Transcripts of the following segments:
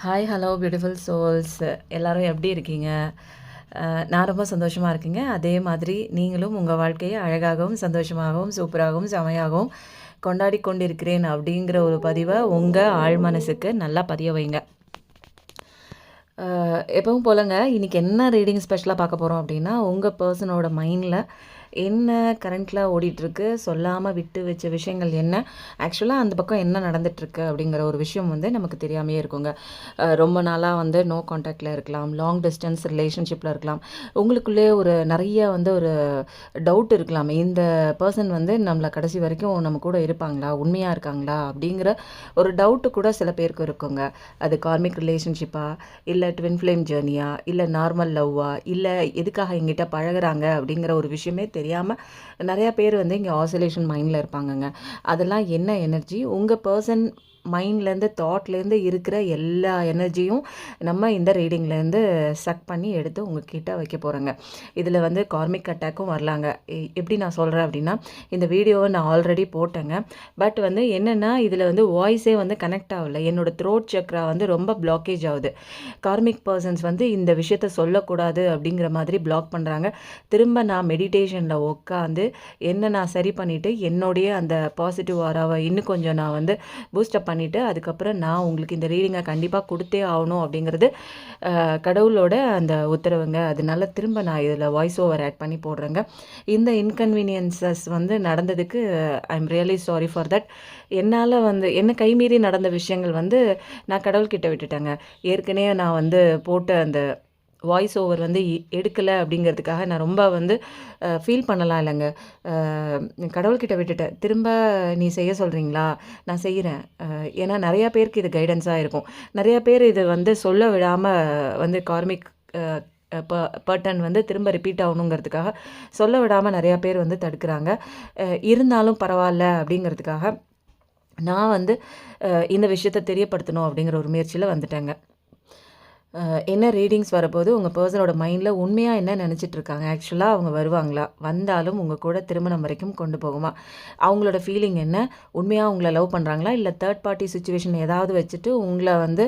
Hi hello beautiful souls எல்லாரும் எப்படி இருக்கீங்க? நான் ரொம்ப சந்தோஷமாக இருக்கேங்க. அதே மாதிரி நீங்களும் உங்கள் வாழ்க்கையை அழகாகவும் சந்தோஷமாகவும் சூப்பராகவும் செமையாகவும் கொண்டாடி கொண்டிருக்கிறேன் அப்படிங்கிற ஒரு பதிவை உங்கள் ஆழ் மனசுக்கு நல்லா பதிய வைங்க. எப்பவும் போலங்க இன்றைக்கி என்ன ரீடிங் ஸ்பெஷலாக பார்க்க போகிறோம் அப்படின்னா, உங்கள் பர்சனோட மைண்டில் என்ன கரண்ட்டில் ஓடிட்டுருக்கு, சொல்லாமல் விட்டு வச்ச விஷயங்கள் என்ன, ஆக்சுவலாக அந்த பக்கம் என்ன நடந்துகிட்ருக்கு அப்படிங்கிற ஒரு விஷயம் வந்து நமக்கு தெரியாமையே இருக்குங்க. ரொம்ப நாளாக வந்து நோ காண்டாக்டில் இருக்கலாம், லாங் டிஸ்டன்ஸ் ரிலேஷன்ஷிப்பில் இருக்கலாம், உங்களுக்குள்ளே ஒரு நிறைய வந்து ஒரு டவுட் இருக்கலாம். இந்த பர்சன் வந்து நம்மளை கடைசி வரைக்கும் நம்ம கூட இருப்பாங்களா, உண்மையாக இருக்காங்களா அப்படிங்கிற ஒரு டவுட்டு கூட சில பேருக்கு இருக்குங்க. அது கார்மிக் ரிலேஷன்ஷிப்பா, இல்லை ட்வின் ஃப்ளேம் ஜேர்னியா, இல்லை நார்மல் லவ்வா, இல்லை எதுக்காக எங்கிட்ட பழகுறாங்க அப்படிங்கிற ஒரு விஷயமே தெரியாமல் நிறையா பேர் வந்து இங்கே ஆசோலேஷன் மைண்டில் இருப்பாங்கங்க. அதெல்லாம் என்ன எனர்ஜி, உங்கள் பர்சன் மைண்ட்லேருந்து தாட்லேருந்து இருக்கிற எல்லா எனர்ஜியும் நம்ம இந்த ரீடிங்லேருந்து சக் பண்ணி எடுத்து உங்ககிட்ட வைக்க போகிறோங்க. இதில் வந்து கார்மிக் அட்டாக்கும் வரலாங்க. எப்படி நான் சொல்கிறேன் அப்படின்னா, இந்த வீடியோவை நான் ஆல்ரெடி போட்டேங்க. பட் வந்து என்னென்னா இதில் வந்து வாய்ஸே வந்து கனெக்ட் ஆகலை. என்னோடய த்ரோட் சக்ரா வந்து ரொம்ப பிளாக்கேஜ் ஆகுது. கார்மிக் பர்சன்ஸ் வந்து இந்த விஷயத்த சொல்லக்கூடாது அப்படிங்கிற மாதிரி பிளாக் பண்ணுறாங்க. திரும்ப நான் மெடிடேஷனில் உட்காந்து என்ன நான் சரி பண்ணிவிட்டு என்னுடைய அந்த பாசிட்டிவ் ஆராவை இன்னும் கொஞ்சம் நான் வந்து பூஸ்டப் பண்ணிவிட்டு அதுக்கப்புறம் நான் உங்களுக்கு இந்த ரீடிங்கை கண்டிப்பாக கொடுத்தே ஆகணும் அப்படிங்கிறது கடவுளோட அந்த உத்தரவுங்க. அதனால திரும்ப நான் இதில் வாய்ஸ் ஓவர் ஆட் பண்ணி போடுறேங்க. இந்த இன்கன்வீனியன்சஸ் வந்து நடந்ததுக்கு I am really sorry for that. என்னால் வந்து என்ன கைமீறி நடந்த விஷயங்கள் வந்து நான் கடவுள்கிட்ட விட்டுட்டேங்க. ஏற்கனவே நான் வந்து போட்ட அந்த வாய்ஸ் ஓவர் வந்து எடுக்கலை அப்படிங்கிறதுக்காக நான் ரொம்ப வந்து ஃபீல் பண்ணலாம் இல்லைங்க. கடவுள்கிட்ட விட்டுட்டேன். திரும்ப நீ செய்ய சொல்கிறீங்களா, நான் செய்கிறேன். ஏன்னா நிறையா பேருக்கு இது கைடன்ஸாக இருக்கும். நிறையா பேர் இது வந்து சொல்ல விடாமல் வந்து கார்மிக் பர்டன் வந்து திரும்ப ரிப்பீட் ஆகணுங்கிறதுக்காக சொல்ல விடாமல் நிறையா பேர் வந்து தடுக்கிறாங்க. இருந்தாலும் பரவாயில்ல அப்படிங்கிறதுக்காக நான் வந்து இந்த விஷயத்தை தெரியப்படுத்தணும் அப்படிங்கிற ஒரு முயற்சியில் வந்துட்டேங்க. என்ன ரீடிங்ஸ் வரப்போது உங்கள் பர்சனோட மைண்டில் உண்மையாக என்ன நினச்சிட்ருக்காங்க, ஆக்சுவலாக அவங்க வருவாங்களா, வந்தாலும் உங்கள் கூட திருமணம் வரைக்கும் கொண்டு போகுமா, அவங்களோட ஃபீலிங் என்ன, உண்மையாக உங்களை லவ் பண்ணுறாங்களா, இல்லை தேர்ட் பார்ட்டி சுச்சுவேஷன் ஏதாவது வச்சுட்டு உங்களை வந்து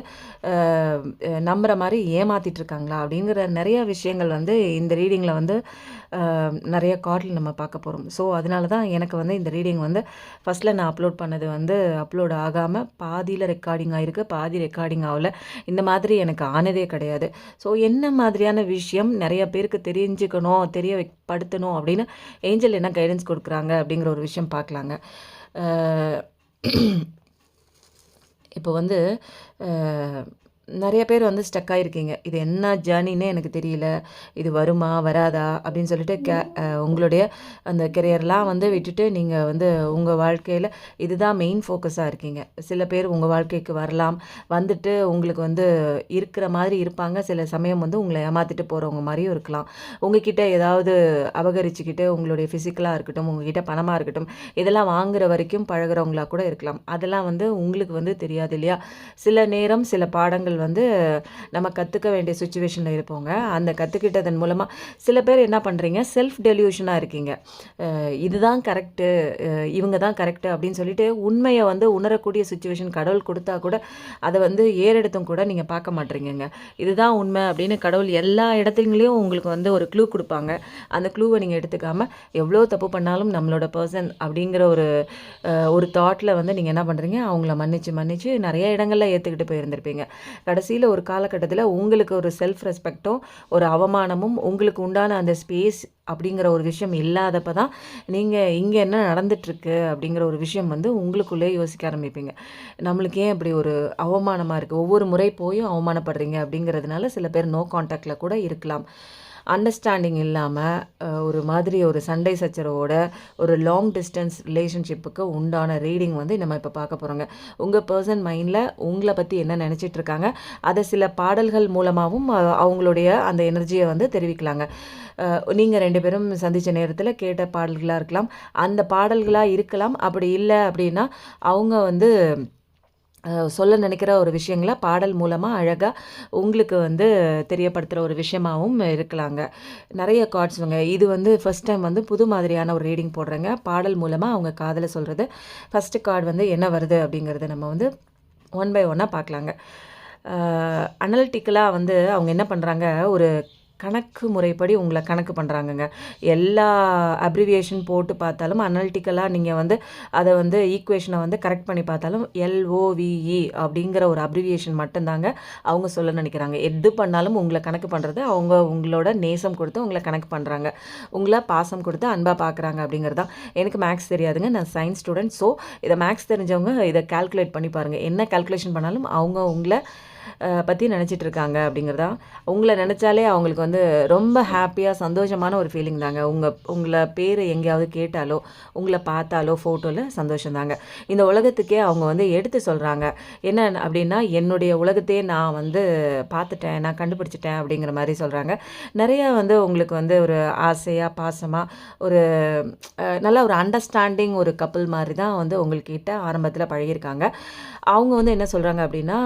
நம்புகிற மாதிரி ஏமாற்றிட்டுருக்காங்களா அப்படிங்கிற நிறையா விஷயங்கள் வந்து இந்த ரீடிங்கில் வந்து நிறைய கார்டில் நம்ம பார்க்க போகிறோம். ஸோ அதனால தான் எனக்கு வந்து இந்த ரீடிங் வந்து ஃபஸ்ட்டில் நான் அப்லோட் பண்ணது வந்து அப்லோட் ஆகாமல் பாதியில் ரெக்கார்டிங் ஆகிருக்கு, பாதி ரெக்கார்டிங் ஆகலை. இந்த மாதிரி எனக்கு ஆனதே கிடையாது. ஸோ என்ன மாதிரியான விஷயம் நிறைய பேருக்கு தெரிஞ்சுக்கணும், படுத்தணும் அப்படின்னு ஏஞ்சல் என்ன கைடன்ஸ் கொடுக்குறாங்க அப்படிங்கிற ஒரு விஷயம் பார்க்கலாங்க. இப்போ வந்து நிறைய பேர் வந்து ஸ்டக் ஆகிருக்கீங்க. இது என்ன ஜேர்னின்னே எனக்கு தெரியல, இது வருமா வராதா அப்படின்னு சொல்லிட்டு உங்களுடைய அந்த கெரியர்லாம் வந்து விட்டுட்டு நீங்கள் வந்து உங்கள் வாழ்க்கையில் இதுதான் மெயின் ஃபோக்கஸாக இருக்கீங்க. சில பேர் உங்கள் வாழ்க்கைக்கு வரலாம், வந்துட்டு உங்களுக்கு வந்து இருக்கிற மாதிரி இருப்பாங்க. சில சமயம் வந்து உங்களை ஏமாற்றிட்டு போகிறவங்க மாதிரியும் இருக்கலாம். உங்ககிட்ட ஏதாவது அபகரிச்சுக்கிட்டு உங்களுடைய ஃபிசிக்கலாக இருக்கட்டும், உங்ககிட்ட பணமாக இருக்கட்டும், இதெல்லாம் வாங்குற வரைக்கும் பழகிறவங்களா கூட இருக்கலாம். அதெல்லாம் வந்து உங்களுக்கு வந்து தெரியாது இல்லையா. சில நேரம் சில பாடங்கள் வந்து நம்ம கற்றுக்க வேண்டிய சுச்சுவேஷனில் இருப்போங்க. அந்த கற்றுக்கிட்டதன் மூலமாக சில பேர் என்ன பண்ணுறீங்க, செல்ஃப் டெலியூஷனாக இருக்கீங்க. இதுதான் கரெக்டு, இவங்க தான் கரெக்டு அப்படின்னு சொல்லிட்டு உண்மையை வந்து உணரக்கூடிய சுச்சுவேஷன் கடவுள் கொடுத்தா கூட அதை வந்து ஏறெடுத்தும் கூட நீங்கள் பார்க்க மாட்டீங்கங்க. இதுதான் உண்மை அப்படின்னு கடவுள் எல்லா இடத்துலையும் உங்களுக்கு வந்து ஒரு க்ளூ கொடுப்பாங்க. அந்த க்ளூவை நீங்கள் எடுத்துக்காமல் எவ்வளோ தப்பு பண்ணாலும் நம்மளோட பர்சன் அப்படிங்கிற ஒரு தாட்டில் வந்து நீங்கள் என்ன பண்ணுறீங்க, அவங்கள மன்னிச்சு நிறைய இடங்களில் ஏற்றுக்கிட்டு போயிருந்திருப்பீங்க. கடைசியில் ஒரு காலகட்டத்தில் உங்களுக்கு ஒரு செல்ஃப் ரெஸ்பெக்டும் ஒரு அவமானமும் உங்களுக்கு உண்டான அந்த ஸ்பேஸ் அப்படிங்கிற ஒரு விஷயம் இல்லாதப்போ தான் நீங்கள் இங்கே என்ன நடந்துட்டுருக்கு அப்படிங்கிற ஒரு விஷயம் வந்து உங்களுக்குள்ளே யோசிக்க ஆரம்பிப்பீங்க. நம்மளுக்கு ஏன் இப்படி ஒரு அவமானமாக இருக்குது, ஒவ்வொரு முறை போயும் அவமானப்படுறீங்க அப்படிங்கிறதுனால சில பேர் நோ காண்டாக்டில் கூட இருக்கலாம். அண்டர்ஸ்டாண்டிங் இல்லாமல் ஒரு மாதிரி ஒரு சண்டை சச்சரவோட ஒரு லாங் டிஸ்டன்ஸ் ரிலேஷன்ஷிப்புக்கு உண்டான ரீடிங் வந்து நம்ம இப்போ பார்க்க போகிறோங்க. உங்கள் பர்சன் மைண்டில் உங்களை பற்றி என்ன நினச்சிட்ருக்காங்க, அதை சில பாடல்கள் மூலமாகவும் அவங்களுடைய அந்த எனர்ஜியை வந்து தெரிவிக்கலாங்க. நீங்கள் 2 பேரும் சந்தித்த நேரத்தில் கேட்ட பாடல்களாக இருக்கலாம், அந்த பாடல்களாக இருக்கலாம். அப்படி இல்லை அப்படின்னா அவங்க வந்து சொல்ல நினைக்கிற ஒரு விஷயங்களை பாடல் மூலமாக அழகாக உங்களுக்கு வந்து தெரியப்படுத்துகிற ஒரு விஷயமாகவும் இருக்கலாங்க. நிறைய கார்ட்ஸுங்க. இது வந்து ஃபஸ்ட் டைம் வந்து புது மாதிரியான ஒரு ரீடிங் போடுறேங்க. பாடல் மூலமாக அவங்க காதலை சொல்கிறது. ஃபஸ்ட்டு கார்டு வந்து என்ன வருது அப்படிங்கிறத நம்ம வந்து ஒன் பை ஒன்னாக பார்க்கலாங்க. அனலிட்டிக்கலாக வந்து அவங்க என்ன பண்ணுறாங்க, ஒரு கணக்கு முறைப்படி உங்களை கணக்கு பண்ணுறாங்கங்க. எல்லா அப்ரிவியேஷன் போட்டு பார்த்தாலும் அனலிட்டிக்கலாக நீங்கள் வந்து அதை வந்து ஈக்குவேஷனை வந்து கரெக்ட் பண்ணி பார்த்தாலும் LOVE அப்படிங்கிற ஒரு அப்ரிவியேஷன் மட்டும்தாங்க அவங்க சொல்ல நினைக்கிறாங்க. எது பண்ணாலும் உங்களை கணக்கு பண்ணுறது, அவங்க உங்களோட நேசம் கொடுத்து உங்களை கணக்கு பண்ணுறாங்க, உங்களை பாசம் கொடுத்து அன்பாக பார்க்குறாங்க அப்படிங்கிறது தான். எனக்கு மேக்ஸ் தெரியாதுங்க, நான் சயின்ஸ் ஸ்டூடெண்ட். ஸோ இதை மேக்ஸ் தெரிஞ்சவங்க இதை கால்குலேட் பண்ணி பாருங்கள். என்ன கால்குலேஷன் பண்ணாலும் அவங்க உங்களை பற்றி நினச்சிட்டு இருக்காங்க அப்படிங்கிறதா. உங்களை நினச்சாலே அவங்களுக்கு வந்து ரொம்ப ஹாப்பியாக சந்தோஷமான ஒரு ஃபீலிங் தாங்க. உங்களை பேர் எங்கேயாவது கேட்டாலோ உங்களை பார்த்தாலோ ஃபோட்டோவில் சந்தோஷம் தாங்க. இந்த உலகத்துக்கே அவங்க வந்து எடுத்து சொல்கிறாங்க. என்ன அப்படின்னா, என்னுடைய உலகத்தையே நான் வந்து பார்த்துட்டேன், நான் கண்டுபிடிச்சிட்டேன் அப்படிங்கிற மாதிரி சொல்கிறாங்க. நிறையா வந்து உங்களுக்கு வந்து ஒரு ஆசையாக பாசமாக ஒரு நல்ல ஒரு அண்டர்ஸ்டாண்டிங் ஒரு கப்புள் மாதிரி தான் வந்து உங்கள்கிட்ட ஆரம்பத்தில் பழகியிருக்காங்க. அவங்க வந்து என்ன சொல்கிறாங்க அப்படின்னா,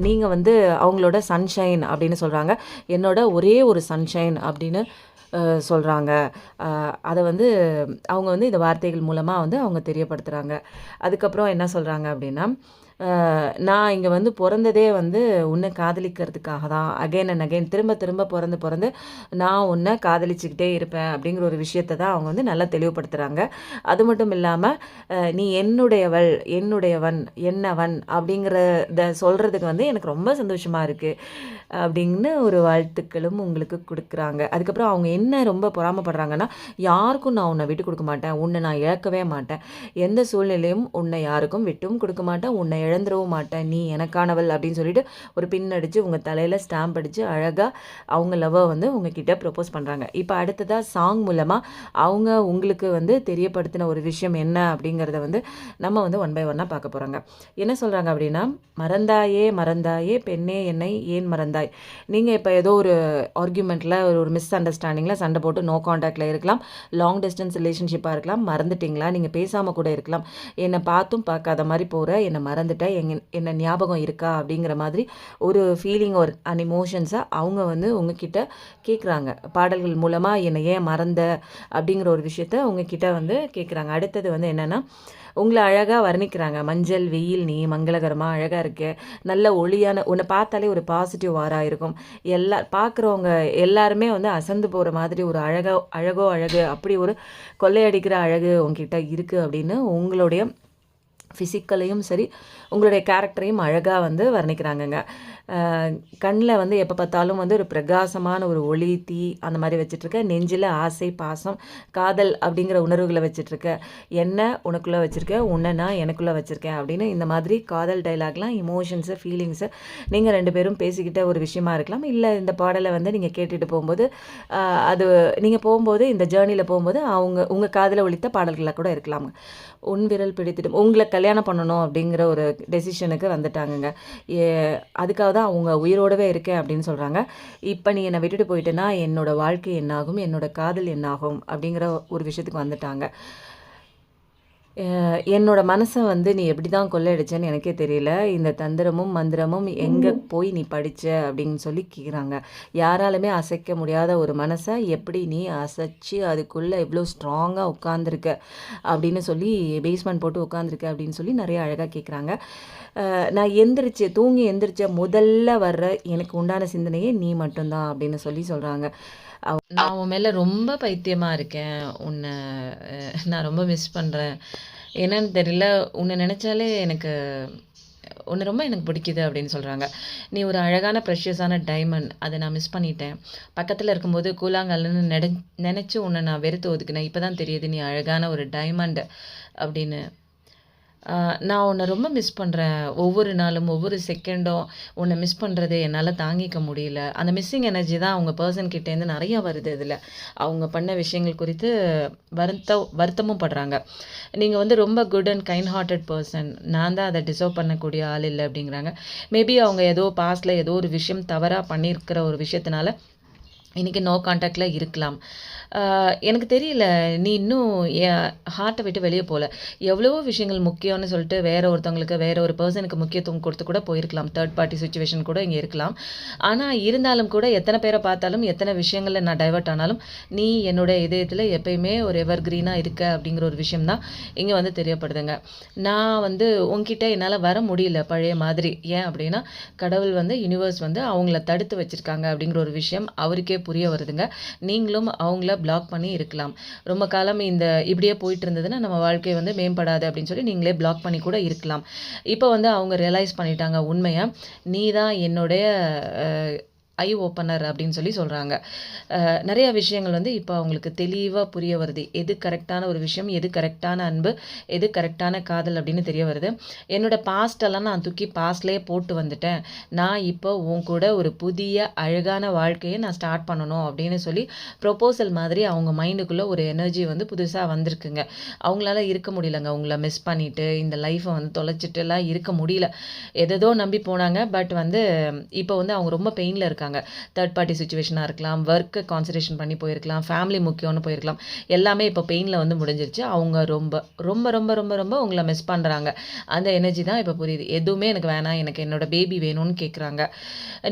நீங்கள் வந்து அவங்களோட சன்ஷைன் அப்படின்னு சொல்கிறாங்க. என்னோட ஒரே ஒரு சன்ஷைன் அப்படின்னு சொல்கிறாங்க. அதை வந்து அவங்க வந்து இந்த வார்த்தைகள் மூலமாக வந்து அவங்க தெரியப்படுத்துகிறாங்க. அதுக்கப்புறம் என்ன சொல்கிறாங்க அப்படின்னா, நான் இங்கே வந்து பிறந்ததே வந்து உன்னை காதலிக்கிறதுக்காக தான். அகைன் அண்ட் அகைன் திரும்ப திரும்ப பிறந்து நான் உன்னை காதலிச்சுக்கிட்டே இருப்பேன் அப்படிங்கிற ஒரு விஷயத்தை தான் அவங்க வந்து நல்லா தெளிவுபடுத்துகிறாங்க. அது மட்டும் இல்லாமல் நீ என்னுடையவள், என்னுடையவன், என்னவன் அப்படிங்கிறத சொல்கிறதுக்கு வந்து எனக்கு ரொம்ப சந்தோஷமாக இருக்குது அப்படின்னு ஒரு வாழ்த்துக்களும் உங்களுக்கு கொடுக்குறாங்க. அதுக்கப்புறம் அவங்க என்ன ரொம்ப பொறாமப்படுறாங்கன்னா, யாருக்கும் நான் உன்னை விட்டு கொடுக்க மாட்டேன், உன்னை நான் இழக்கவே மாட்டேன், எந்த சூழ்நிலையும் உன்னை யாருக்கும் விட்டும் கொடுக்க மாட்டேன், உன்னை இழந்துடவும் மாட்டேன், நீ எனக்கானவள் அப்படின்னு சொல்லிட்டு ஒரு பின் அடித்து உங்கள் தலையில் ஸ்டாம்ப் அடித்து அழகாக அவங்க லவ்வை வந்து உங்ககிட்ட ப்ரப்போஸ் பண்ணுறாங்க. இப்போ அடுத்ததாக சாங் மூலமாக அவங்க உங்களுக்கு வந்து தெரியப்படுத்தின ஒரு விஷயம் என்ன அப்படிங்கிறத வந்து நம்ம வந்து ஒன் பை ஒன்னாக பார்க்க போகிறாங்க. என்ன சொல்கிறாங்க அப்படின்னா, மறந்தாயே மறந்தாயே பெண்ணே என்னை ஏன் மறந்தாய். நீங்கள் இப்போ ஏதோ ஒரு ஆர்கியூமெண்ட்டில் ஒரு மிஸ் அண்டர்ஸ்டாண்டிங்கில் சண்டை போட்டு நோ காண்டாக்டில் இருக்கலாம், லாங் டிஸ்டன்ஸ் ரிலேஷன்ஷிப்பாக இருக்கலாம், மறந்துட்டிங்களா, நீங்கள் பேசாமல் கூட இருக்கலாம், என்னை பார்த்தும் பார்க்காத மாதிரி போகிற, என்னை மறந்துட்டேன், என்ன ஞாபகம் இருக்கா அப்படிங்கிற மாதிரி ஒரு ஃபீலிங் ஒரு இமோஷன்ஸை அவங்க வந்து உங்ககிட்ட கேட்குறாங்க. பாடல்கள் மூலமாக என்னை ஏன் மறந்த அப்படிங்கிற ஒரு விஷயத்த உங்ககிட்ட வந்து கேட்குறாங்க. அடுத்தது வந்து என்னென்னா, உங்களை அழகாக வர்ணிக்கிறாங்க. மஞ்சள் வெயில் நீ மங்களகரமாக அழகாக இருக்க, நல்ல ஒளியான, உன்னை பார்த்தாலே ஒரு பாசிட்டிவ் வாராக இருக்கும், பார்க்குறவங்க எல்லாருமே வந்து அசந்து போகிற மாதிரி ஒரு அழகோ அழகு, அப்படி ஒரு கொள்ளையடிக்கிற அழகு உங்ககிட்ட இருக்குது அப்படின்னு உங்களுடைய ஃபிசிக்கலையும் சரி உங்களுடைய கேரக்டரையும் அழகாக வந்து வர்ணிக்கிறாங்கங்க. கண்ணில் வந்து எப்போ பார்த்தாலும் வந்து ஒரு பிரகாசமான ஒரு ஒளி தீ அந்த மாதிரி வச்சிட்ருக்க, நெஞ்சில் ஆசை பாசம் காதல் அப்படிங்கிற உணர்வுகளை வச்சிட்ருக்க, என்ன உனக்குள்ளே வச்சுருக்க, உன்னை நான் எனக்குள்ளே வச்சுருக்கேன் அப்படின்னு இந்த மாதிரி காதல் டைலாக்லாம் இமோஷன்ஸு ஃபீலிங்ஸு நீங்கள் ரெண்டு பேரும் பேசிக்கிட்ட ஒரு விஷயமா இருக்கலாம். இல்லை இந்த பாடலை வந்து நீங்கள் கேட்டுட்டு போகும்போது அது நீங்கள் போகும்போது இந்த ஜேர்னியில் போகும்போது உங்கள் காதில் ஒலித்த பாடல்களாக கூட இருக்கலாம். உன் விரல் பிடித்திடும், உங்களை கல்யாணம் பண்ணணும் அப்படிங்கிற ஒரு டெசிஷனுக்கு வந்துட்டாங்கங்க. அதுக்காக தான் அவங்க உயிரோடவே இருக்கேன் அப்படின்னு சொல்கிறாங்க. இப்போ நீ என்னை விட்டுட்டு போயிட்டேன்னா என்னோட வாழ்க்கை என்னாகும், என்னோட காதல் என்னாகும் அப்படிங்கிற ஒரு விஷயத்துக்கு வந்துட்டாங்க. என்னோட மனசை வந்து நீ எப்படி தான் கொள்ளையடிச்சேன்னு எனக்கே தெரியல, இந்த தந்திரமும் மந்திரமும் எங்கே போய் நீ படித்த அப்படின்னு சொல்லி கேட்குறாங்க. யாராலுமே அசைக்க முடியாத ஒரு மனசை எப்படி நீ அசைச்சு அதுக்குள்ளே எவ்வளோ ஸ்ட்ராங்காக உட்காந்துருக்க அப்படின்னு சொல்லி, பேஸ்மெண்ட் போட்டு உட்காந்துருக்க அப்படின்னு சொல்லி நிறைய அழகாக கேட்குறாங்க. நான் தூங்கி எந்திரிச்ச முதல்ல வர்ற எனக்கு உண்டான சிந்தனையே நீ மட்டும்தான் அப்படின்னு சொல்கிறாங்க. நான் உன் மேலே ரொம்ப பைத்தியமாக இருக்கேன், உன்னை நான் ரொம்ப மிஸ் பண்ணுறேன், என்னன்னு தெரியல, உன்னை நினச்சாலே எனக்கு பிடிக்குது அப்படின்னு சொல்கிறாங்க. நீ ஒரு அழகான ப்ரெஷியஸான டைமண்ட், அதை நான் மிஸ் பண்ணிட்டேன், பக்கத்தில் இருக்கும்போது கூழாங்கல்லுன்னு நினச்சி உன்னை நான் வெறுத்து ஒதுக்கினேன், இப்போ தான் தெரியுது நீ அழகான ஒரு டைமண்ட் அப்படின்னு. நான் உன்னை ரொம்ப மிஸ் பண்ணுறேன், ஒவ்வொரு நாளும் ஒவ்வொரு செகண்டும் உன்னை மிஸ் பண்ணுறது என்னால் தாங்கிக்க முடியல. அந்த மிஸ்ஸிங் எனர்ஜி தான் அவங்க பர்சன்கிட்டேருந்து நிறையா வருது. இதில் அவங்க பண்ண விஷயங்கள் குறித்து வருத்தமும் படுறாங்க. நீங்கள் வந்து ரொம்ப good and kind hearted person, நான் தான் அதை டிசர்வ் பண்ணக்கூடிய ஆள் இல்லை அப்படிங்கிறாங்க. மேபி அவங்க ஏதோ பாஸ்டில் ஏதோ ஒரு விஷயம் தவறாக பண்ணியிருக்கிற ஒரு விஷயத்தினால இன்றைக்கி நோ கான்டாக்டில் இருக்கலாம். எனக்கு தெரியல, நீ இன்னும் என் ஹார்ட்டை விட்டு வெளியே போகல. எவ்வளவோ விஷயங்கள் முக்கியம்னு சொல்லிட்டு வேற ஒருத்தவங்களுக்கு, வேற ஒரு பெர்சனுக்கு முக்கியத்துவம் கொடுத்து கூட போயிருக்கலாம். தேர்ட் பார்ட்டி சிச்சுவேஷன் கூட இங்கே இருக்கலாம். ஆனால் இருந்தாலும் கூட எத்தனை பேரை பார்த்தாலும், எத்தனை விஷயங்களில் நான் டைவர்ட் ஆனாலும், நீ என்னோட இதயத்தில் எப்பயுமே ஒரு எவர் கிரீனாக இருக்க அப்படிங்கிற ஒரு விஷயம் தான் இங்கே வந்து தெரியப்படுதுங்க. நான் வந்து உன்கிட்ட என்னால் வர முடியல பழைய மாதிரி. ஏன் அப்படின்னா, கடவுள் வந்து யூனிவர்ஸ் வந்து அவங்கள தடுத்து வச்சுருக்காங்க அப்படிங்கிற ஒரு விஷயம் அவருக்கே புரிய வருதுங்க. நீங்களும் அவங்கள பிளாக் பண்ணி இருக்கலாம். ரொம்ப காலம் இப்படியே போயிட்டு இருந்ததுன்னா நம்ம வாழ்க்கை வந்து மேம்படாது அப்படின்னு சொல்லி நீங்களே பிளாக் பண்ணி கூட இருக்கலாம். இப்போ வந்து அவங்க ரியலைஸ் பண்ணிட்டாங்க உண்மையை. நீ தான் என்னுடைய ஐ ஓப்பனர் அப்படின்னு சொல்லி சொல்கிறாங்க. நிறைய விஷயங்கள் வந்து இப்போ அவங்களுக்கு தெளிவாக புரிய வருது. எது கரெக்டான ஒரு விஷயம், எது கரெக்டான அன்பு, எது கரெக்டான காதல் அப்படின்னு தெரிய வருது. என்னோடய பாஸ்டெல்லாம் நான் தூக்கி பாஸ்ட்லேயே போட்டு வந்துட்டேன். நான் இப்போ உன் கூட ஒரு புதிய அழகான வாழ்க்கையை நான் ஸ்டார்ட் பண்ணணும் அப்படின்னு சொல்லி ப்ரொப்போசல் மாதிரி அவங்க மைண்டுக்குள்ளே ஒரு எனர்ஜி வந்து புதுசாக வந்திருக்குங்க. அவங்களால இருக்க முடியலங்க. அவங்கள மிஸ் பண்ணிவிட்டு இந்த லைஃப்பை வந்து தொலைச்சிட்டுலாம் இருக்க முடியல. எதோ நம்பி போனாங்க. பட் வந்து இப்போ வந்து அவங்க ரொம்ப பெயினில் இருக்காங்க. தேர்ட் பார்ட்டி சிச்சுவேஷனாக இருக்கலாம், ஒர்க்கை கான்சன்ட்ரேஷன் பண்ணி போயிருக்கலாம், ஃபேமிலி முக்கியம்னு போயிருக்கலாம். எல்லாமே இப்போ பெயினில் வந்து முடிஞ்சிருச்சு. அவங்க ரொம்ப ரொம்ப ரொம்ப ரொம்ப ரொம்ப உங்களை மிஸ் பண்ணுறாங்க. அந்த எனர்ஜி தான் இப்போ புரியுது. எதுவுமே எனக்கு வேணாம், எனக்கு என்னோடய பேபி வேணும்னு கேட்குறாங்க.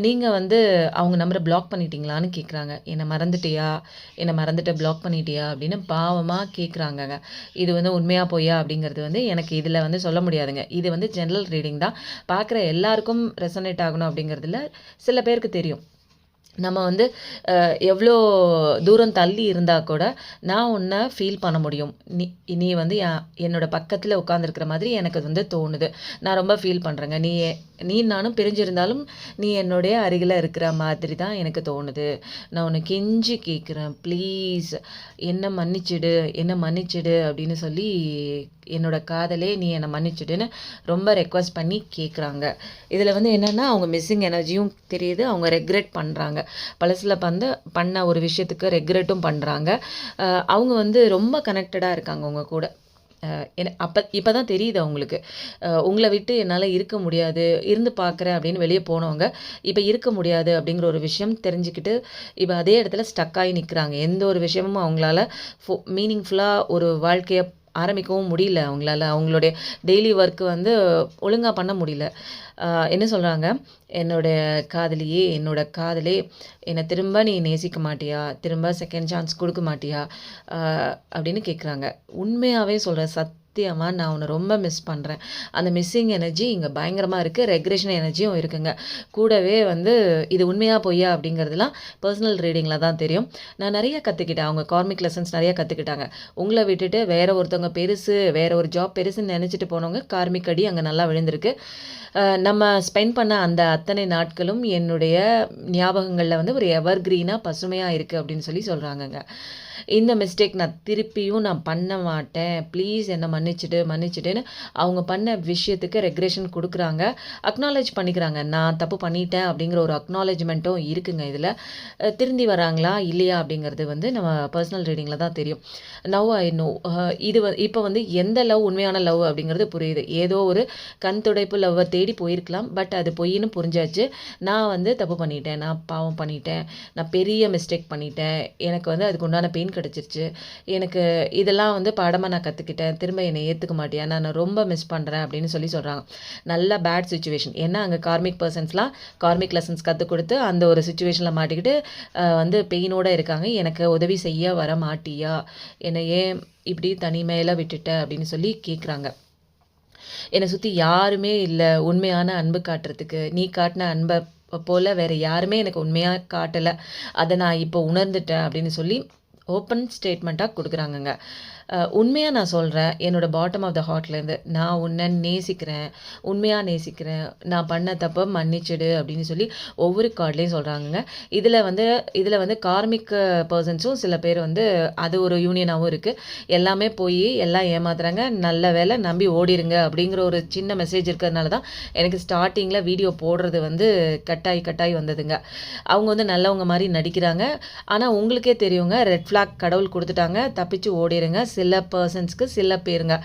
நீங்கள் வந்து அவங்க நம்பரை பிளாக் பண்ணிட்டீங்களான்னு கேட்குறாங்க. என்னை மறந்துட்டியா, என்னை மறந்துட்டு பிளாக் பண்ணிட்டியா அப்படின்னு பாவமாக கேட்குறாங்கங்க. இது வந்து உண்மையாக போயா அப்படிங்கிறது வந்து எனக்கு இதில் வந்து சொல்ல முடியாதுங்க. இது வந்து ஜென்ரல் ரீடிங் தான். பார்க்குற எல்லாருக்கும் ரெசனேட் ஆகணும் அப்படிங்கிறதுல சில பேருக்கு தெரியும். நம்ம வந்து எவ்வளோ தூரம் தள்ளி இருந்தால் கூட நான் உன்னை ஃபீல் பண்ண முடியும். நீ வந்து என்னோட பக்கத்தில் உட்காந்துருக்கிற மாதிரி எனக்கு வந்து தோணுது. நான் ரொம்ப ஃபீல் பண்ணுறேங்க. நீ நானும் பிரிஞ்சிருந்தாலும் நீ என்னுடைய அருகில் இருக்கிற மாதிரி தான் எனக்கு தோணுது. நான் உன்னை கெஞ்சி கேட்குறேன், ப்ளீஸ் என்னை மன்னிச்சிடு அப்படின்னு சொல்லி என்னோட காதலே நீ என்னை மன்னிச்சிடுன்னு ரொம்ப ரெக்வஸ்ட் பண்ணி கேட்குறாங்க. இதில் வந்து என்னென்னா அவங்க மிஸ்ஸிங் எனர்ஜியும் தெரியுது. அவங்க ரெக்ரெட் பண்ணுறாங்க. பழசில் பண்ண ஒரு விஷயத்துக்கு ரெக்ரெட்டும் பண்ணுறாங்க. அவங்க வந்து ரொம்ப கனெக்டடாக இருக்காங்க உங்கள் கூட. இப்போ தான் தெரியுது அவங்களுக்கு. உங்களை விட்டு என்னால் இருக்க முடியாது, இருந்து பார்க்குறேன் அப்படின்னு வெளியே போனவங்க இப்போ இருக்க முடியாது அப்படிங்கிற ஒரு விஷயம் தெரிஞ்சுக்கிட்டு இப்போ அதே இடத்துல ஸ்டக் ஆகி நிற்கிறாங்க. எந்த ஒரு விஷயமும் அவங்களால மீனிங்ஃபுல்லாக ஒரு வாழ்க்கையை ஆரம்பிக்கவும் முடியல. அவங்களுடைய டெய்லி ஒர்க்கு வந்து ஒழுங்காக பண்ண முடியல. என்ன சொல்கிறாங்க, என்னோட காதலே என்னை திரும்ப நீ நேசிக்க மாட்டியா, திரும்ப செகண்ட் சான்ஸ் கொடுக்க மாட்டியா அப்படின்னு கேட்குறாங்க. உண்மையாகவே சொல்கிறேன், சத்தியமாக நான் உன்னை ரொம்ப மிஸ் பண்ணுறேன். அந்த மிஸ்ஸிங் எனர்ஜி இங்கே பயங்கரமாக இருக்குது. ரெக்ரெஷன் எனர்ஜியும் இருக்குங்க. கூடவே வந்து இது உண்மையாக பொய்யா அப்படிங்கிறதுலாம் பர்சனல் ரீடிங்கில் தான் தெரியும். நான் நிறைய கற்றுக்கிட்டேன். அவங்க கார்மிக் லெசன்ஸ் நிறையா கற்றுக்கிட்டாங்க. உங்களை விட்டுட்டு வேற ஒருத்தவங்க பெருசு, வேற ஒரு ஜாப் பெருசுன்னு நினச்சிட்டு போனவங்க கார்மிக் அடி அங்கே நல்லா விழுந்திருக்கு. நம்ம ஸ்பெண்ட் பண்ண அந்த அத்தனை நாட்களும் என்னுடைய ஞாபகங்களில் வந்து ஒரு எவர் கிரீனாக பசுமையாக இருக்குது அப்படின்னு சொல்கிறாங்கங்க. இந்த மிஸ்டேக் நான் பண்ண மாட்டேன், ப்ளீஸ் என்னை மன்னிச்சிடுன்னு அவங்க பண்ண விஷயத்துக்கு ரெக்ரெஷன் கொடுக்குறாங்க. அக்னாலேஜ் பண்ணிக்கிறாங்க. நான் தப்பு பண்ணிட்டேன் அப்படிங்கிற ஒரு அக்னாலேஜ்மெண்ட்டும் இருக்குங்க. இதில் திருந்தி வராங்களா இல்லையா அப்படிங்கிறது வந்து நம்ம பர்சனல் ரீடிங்கில் தான் தெரியும். நவ் ஐ நோ இப்போ வந்து எந்த லவ் உண்மையான லவ் அப்படிங்கிறது புரியுது. ஏதோ ஒரு கண் துடைப்பு லவ்வை தேடி போயிருக்கலாம். பட் அது பொய்ன்னு புரிஞ்சாச்சு. நான் வந்து தப்பு பண்ணிட்டேன், நான் பாவம் பண்ணிட்டேன், நான் பெரிய மிஸ்டேக் பண்ணிட்டேன், எனக்கு வந்து அதுக்கு உண்டான பெயின் கிடச்சிருச்சு, எனக்கு இதெல்லாம் வந்து பாடமாக நான் கற்றுக்கிட்டேன், திரும்ப என்னை ஏற்றுக்க மாட்டியா, நான் ரொம்ப மிஸ் பண்ணுறேன் அப்படின்னு சொல்கிறாங்க. நல்ல பேட் சுச்சுவேஷன். ஏன்னா அங்கே கார்மிக் பர்சன்ஸ்லாம் கார்மிக் லெசன்ஸ் கற்றுக் கொடுத்து அந்த ஒரு சுச்சுவேஷனில் மாட்டிக்கிட்டு வந்து பெயினோடு இருக்காங்க. எனக்கு உதவி செய்ய வர மாட்டியா, என்னை ஏன் இப்படி தனிமையில் விட்டுட்ட அப்படின்னு சொல்லி கேட்குறாங்க. என்னை சுற்றி யாருமே இல்லை உண்மையான அன்பு காட்டுறதுக்கு. நீ காட்டின அன்பை போல் வேறு யாருமே எனக்கு உண்மையாக காட்டலை, அதை நான் இப்போ உணர்ந்துட்டேன் அப்படின்னு சொல்லி ஓப்பன் ஸ்டேட்மெண்ட்டாக கொடுக்குறாங்கங்க. உண்மையாக நான் சொல்கிறேன், என்னோடய பாட்டம் ஆஃப் த ஹார்ட்லேருந்து நான் உன்னை நேசிக்கிறேன், உண்மையாக நேசிக்கிறேன், நான் பண்ண தப்பை மன்னிச்சிடு அப்படின்னு சொல்லி ஒவ்வொரு கார்ட்லேயும் சொல்கிறாங்கங்க. இதில் வந்து கார்மிக் பர்சன்ஸும் சில பேர் வந்து அது ஒரு யூனியனாகவும் இருக்குது. எல்லாமே போய் எல்லாம் ஏமாத்துறாங்க, நல்ல வேலை நம்பி ஓடிருங்க அப்படிங்கிற ஒரு சின்ன மெசேஜ் இருக்கிறதுனால தான் எனக்கு ஸ்டார்டிங்கில் வீடியோ போடுறது வந்து கட்டாயி வந்ததுங்க. அவங்க வந்து நல்லவங்க மாதிரி நடிக்கிறாங்க. ஆனால் உங்களுக்கே தெரியுங்க, ரெட் ஃப்ளாக் கடவுள் கொடுத்துட்டாங்க, தப்பிச்சு ஓடிடுங்க, சில பர்சன்ஸ்க்கு சில பேருங்க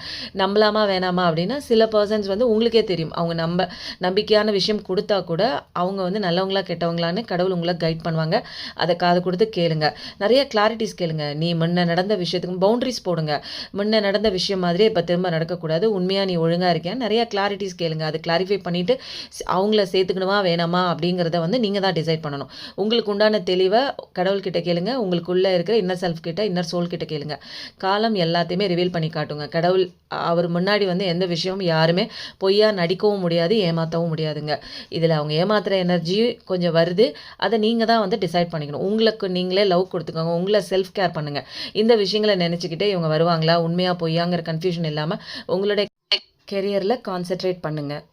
நம்பலாமா வேணாமா அப்படின்னா சில பர்சன்ஸ் வந்து உங்களுக்கே தெரியும் அவங்க நம்பிக்கையான விஷயம் கொடுத்தா கூட அவங்க வந்து நல்லவங்களா கெட்டவங்களான்னு கடவுள் உங்களை கைட் பண்ணுவாங்க. அதை காது கொடுத்து கேளுங்க. நிறைய கிளாரிட்டிஸ் கேளுங்க. நீ முன்ன நடந்த விஷயத்துக்கு பவுண்டரிஸ் போடுங்க. முன்ன நடந்த விஷயம் மாதிரியே இப்போ திரும்ப நடக்கக்கூடாது. உண்மையாக நீ ஒழுங்காக இருக்கேன் நிறைய கிளாரிட்டிஸ் கேளுங்க. அதை கிளாரிஃபை பண்ணிவிட்டு அவங்கள சேர்த்துக்கணுமா வேணாமா அப்படிங்கிறத வந்து நீங்கள் தான் டிசைட் பண்ணணும். உங்களுக்கு உண்டான தெளிவை கடவுள்கிட்ட கேளுங்க. உங்களுக்குள்ளே இருக்கிற இன்னர் செல்ஃப் கிட்ட இன்னர் சோல் கிட்ட கேளுங்க. காலம் எல்லாத்தையுமே ரிவீல் பண்ணி காட்டுங்க. கடவுள் அவர் முன்னாடி வந்து எந்த விஷயமும் யாருமே பொய்யா நடிக்கவும் முடியாது, ஏமாற்றவும் முடியாதுங்க. இதில் அவங்க ஏமாத்துகிற எனர்ஜி கொஞ்சம் வருது. அதை நீங்கள் தான் வந்து டிசைட் பண்ணிக்கணும். உங்களுக்கு நீங்களே லவ் கொடுத்துக்கோங்க. உங்களை செல்ஃப் கேர் பண்ணுங்கள். இந்த விஷயங்களை நினச்சிக்கிட்டே இவங்க வருவாங்களா உண்மையாக பொய்யாங்கிற கன்ஃபியூஷன் இல்லாமல் உங்களுடைய கெரியரில் கான்சென்ட்ரேட் பண்ணுங்கள்.